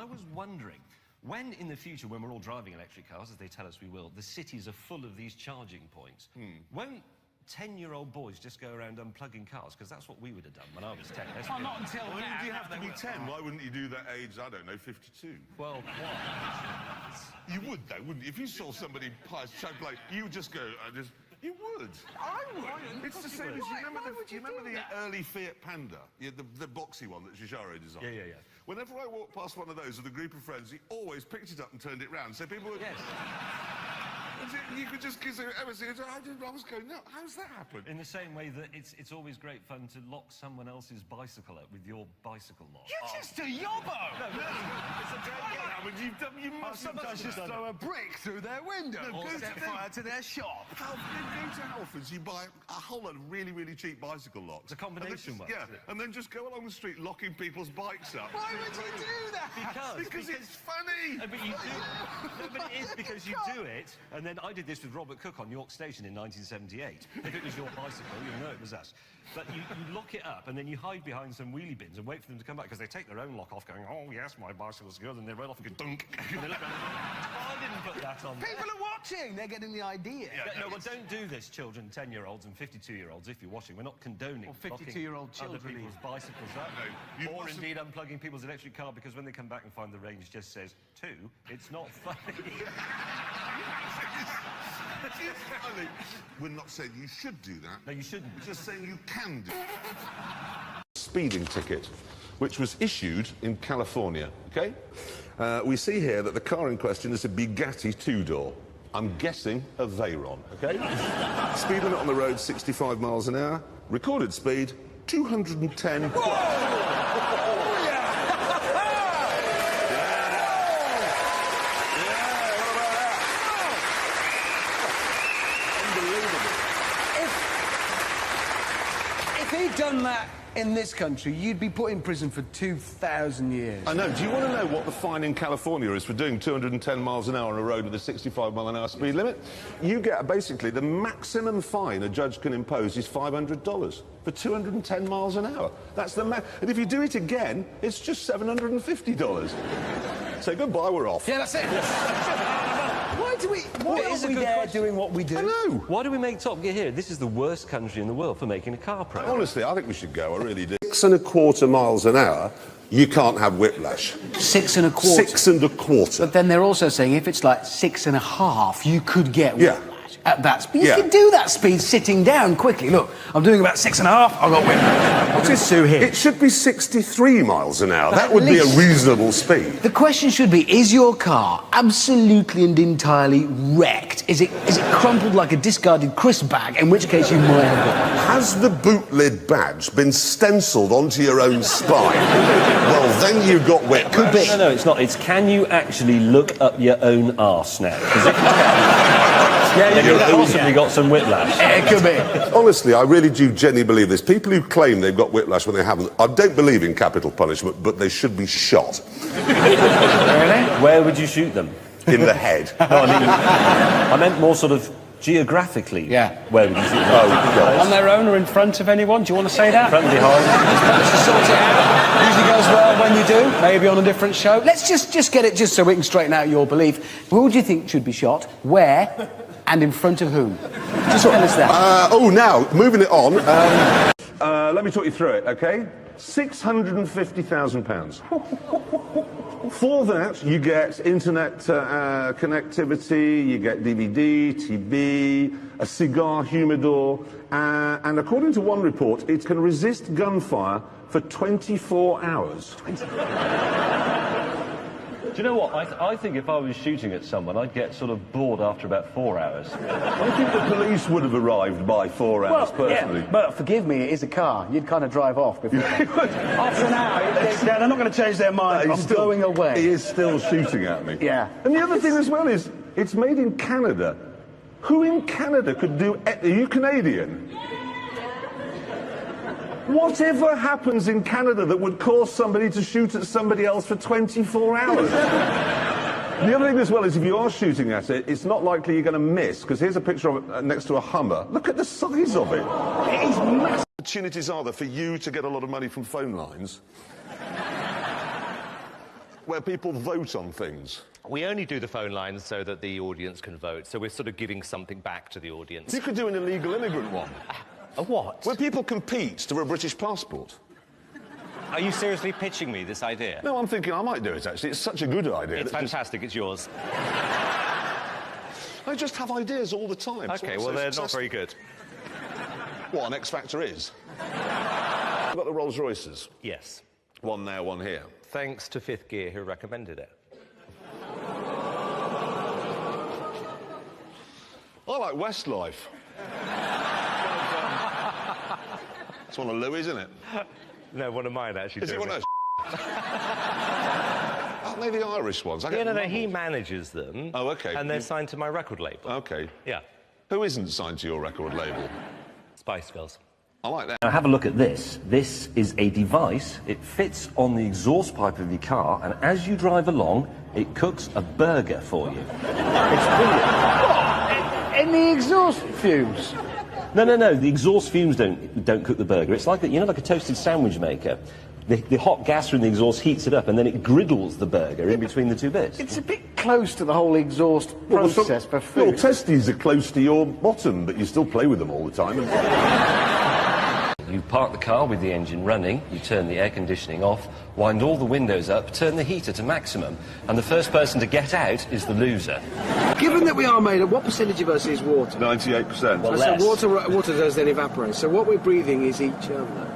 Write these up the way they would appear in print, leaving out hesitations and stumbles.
I was wondering, when in the future, when we're all driving electric cars, as they tell us we will, the cities are full of these charging points, won't 10-year-old boys just go around unplugging cars? Because that's what we would have done when I was 10. Well, not until now. Why would you have to be 10? Why wouldn't you do that age, I don't know, 52? Well, what? You would, though, wouldn't you? If you saw somebody choke like, you would just go, you would. I wouldn't. It's the same as, you remember the early Fiat Panda? Yeah, the boxy one that Giugiaro designed? Yeah. Whenever I walked past one of those with a group of friends, he always picked it up and turned it round. So people would... Yes. You could just give it, I was going, no, how's that happen? In the same way that it's always great fun to lock someone else's bicycle up with your bicycle lock. You're just a yobbo! No, it's a great game. You must sometimes just throw a brick through their window or set fire to their shop. How you go to Halfords, you buy a whole lot of really, really cheap bicycle locks. It's a combination one. Yeah, and then just go along the street locking people's bikes up. Why would you do that? Because it's funny! But you do. No, but it is because you do it, and then I did this with Robert Cook on York Station in 1978. If it was your bicycle, you'll know it was us. But you lock it up, and then you hide behind some wheelie bins and wait for them to come back, because they take their own lock off, going, oh, yes, my bicycle's good, and they run off and go, dunk. And they look around, oh, I didn't put that on there. People are watching. They're getting the idea. Yeah, no, well, don't do this, children, 10-year-olds and 52-year-olds, if you're watching. We're not condoning or 52-year-old children other people's bicycles up. No, or indeed unplugging people's electric car, because when they come back and find the range just says 2, it's not funny. It's funny. We're not saying you should do that. No, you shouldn't. We're just saying you can do it. Speeding ticket, which was issued in California, OK? We see here that the car in question is a Bugatti two-door. I'm guessing a Veyron, OK? Speed limit on the road, 65 miles an hour. Recorded speed, 210. Whoa! If he'd done that in this country, you'd be put in prison for 2,000 years. I know. Do you want to know what the fine in California is for doing 210 miles an hour on a road with a 65 mile an hour speed limit? You get, basically, the maximum fine a judge can impose is $500 for 210 miles an hour. That's the max. And if you do it again, it's just $750. Say goodbye, we're off. Yeah, that's it. Why are we there doing what we do? I know. Why do we make Top Gear here? This is the worst country in the world for making a car program. Honestly, I think we should go. I really do. 6 1/4 miles an hour, you can't have whiplash. 6 1/4. 6 1/4. But then they're also saying if it's like 6 1/2, you could get whiplash. At that speed. Yeah. You can do that speed sitting down quickly. Look, I'm doing about 6 1/2, I've got whiplash. What's this Sue here? It should be 63 miles an hour. That would be a reasonable speed. The question should be, is your car absolutely and entirely wrecked? Is it crumpled like a discarded crisp bag, in which case you might have whiplash? Has the boot lid badge been stenciled onto your own spine? Well, then you've got whiplash. Could be. No, it's not. It's can you actually look up your own arse now? You've possibly got some whiplash. It could be. Honestly, I really do genuinely believe this. People who claim they've got whiplash when they haven't, I don't believe in capital punishment, but they should be shot. Really? Where would you shoot them? In the head. No, I meant more sort of geographically. Yeah. Where would you shoot them? Oh, God. On their own or in front of anyone? Do you want to say that? Front, behind. Let's just sort it out. Usually goes well when you do. Maybe on a different show. Let's just get it just so we can straighten out your belief. Who would you think should be shot? Where? And in front of whom? Just tell us that. Now, moving it on. Let me talk you through it, OK? £650,000. For that, you get internet connectivity, you get DVD, TV, a cigar humidor, and according to one report, it can resist gunfire for 24 hours. Do you know what? I think if I was shooting at someone, I'd get sort of bored after about 4 hours. I think the police would have arrived by 4 hours, personally. Yeah, but forgive me, it is a car. You'd kind of drive off before after an hour, they're not going to change their mind. I'm going away. He is still shooting at me. Yeah. And the other thing as well is, it's made in Canada. Who in Canada could do... Are you Canadian? Whatever happens in Canada that would cause somebody to shoot at somebody else for 24 hours? The other thing as well is if you are shooting at it, it's not likely you're going to miss, because here's a picture of it next to a Hummer. Look at the size of it. It is massive. Opportunities are there for you to get a lot of money from phone lines? where people vote on things? We only do the phone lines so that the audience can vote, so we're sort of giving something back to the audience. You could do an illegal immigrant one. A what? Where people compete to a British passport. Are you seriously pitching me this idea? No, I'm thinking I might do it, actually. It's such a good idea. It's fantastic, it's yours. I just have ideas all the time. OK, well, they're not very good. What, an X Factor is? I've got the Rolls Royces. Yes. One there, one here. Thanks to Fifth Gear, who recommended it. I like Westlife. It's one of Louis, isn't it? No, one of mine, actually. Is it one of those? Aren't they the Irish ones? No, he manages them. Oh, OK. And they're signed to my record label. OK. Yeah. Who isn't signed to your record label? Spice Girls. I like that. Now have a look at this. This is a device. It fits on the exhaust pipe of your car, and as you drive along, it cooks a burger for you. It's brilliant. In the exhaust fumes? No. The exhaust fumes don't cook the burger. It's like like a toasted sandwich maker. The hot gas from the exhaust heats it up, and then it griddles the burger in between the two bits. It's a bit close to the whole exhaust process for food. Your testes are close to your bottom, but you still play with them all the time. You park the car with the engine running, you turn the air conditioning off, wind all the windows up, turn the heater to maximum, and the first person to get out is the loser. Given that we are made of, what percentage of us is water? 98%. Well, So less. water does then evaporate. So what we're breathing is each other.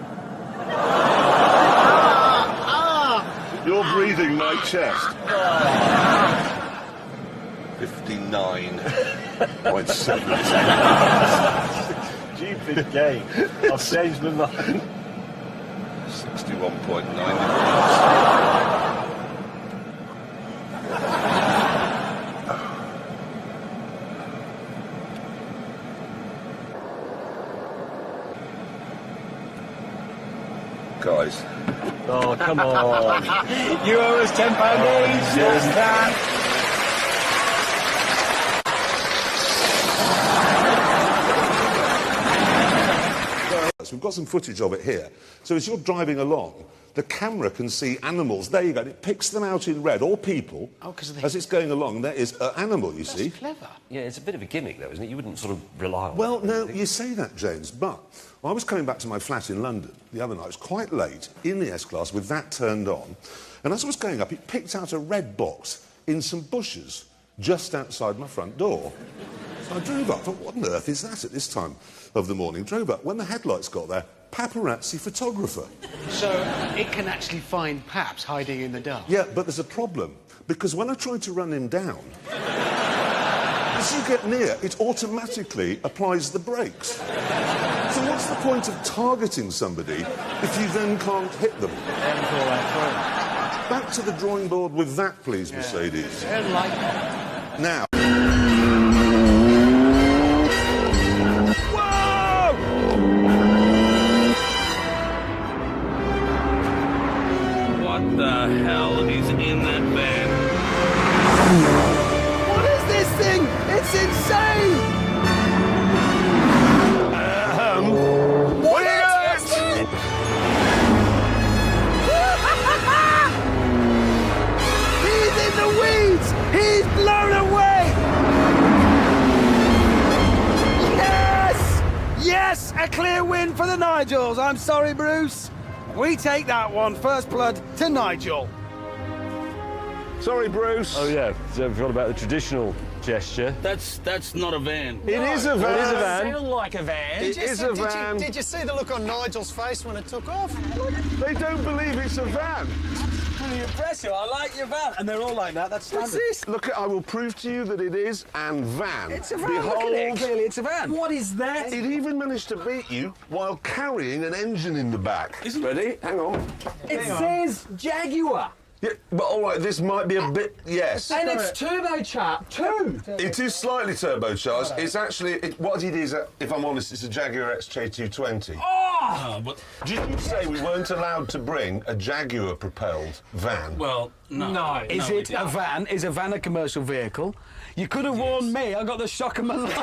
You're breathing my chest. 59.7. Stupid game. I'll change my mind. 61.9. Guys. Oh, come on. You owe us £10 each. Just that. We've got some footage of it here. So as you're driving along, the camera can see animals. There you go. It picks them out in red, or people. Oh, 'cause of the... As it's going along, there is an animal, you see. That's clever. Yeah, it's a bit of a gimmick, though, isn't it? You wouldn't sort of rely on Well, it. no, you say that, James, but I was coming back to my flat in London the other night. It was quite late, in the S-Class, with that turned on. And as I was going up, it picked out a red box in some bushes just outside my front door. So I drove up. I thought, what on earth is that at this time of the morning? Drove up. When the headlights got there, paparazzi photographer. So it can actually find Paps hiding in the dark? Yeah, but there's a problem, because when I tried to run him down, as you get near, it automatically applies the brakes. So what's the point of targeting somebody if you then can't hit them? Back to the drawing board with that, please, Mercedes. I don't like that. Now. What the hell is in that van? What is this thing? It's insane! What is this? He's in the weeds! He's blown away! Yes! Yes! A clear win for the Nigels. I'm sorry, Bruce. We take that one. First blood to Nigel. Sorry, Bruce. Oh, yeah. So I forgot about the traditional gesture. That's not a van. It is a van. It is a van. Sound like a van. It is a van. Did you see the look on Nigel's face when it took off? They don't believe it's a van. Pretty impressive. I like your van. And they're all like that. That's standard. Look, I will prove to you that it is an van. It's a van. Behold, Look at it. Clearly, it's a van. What is that? it even managed to beat you while carrying an engine in the back. Ready? Hang on. It says Jaguar. Yeah, but all right, this might be a bit... Yes. And it's turbocharged too. It is slightly turbocharged. It's actually... what it is, if I'm honest, it's a Jaguar XJ220. Oh! Did you say we weren't allowed to bring a Jaguar-propelled van? Well, no. Is it a van? Is a van a commercial vehicle? You could have warned me. I got the shock of my life.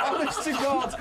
Honest to God.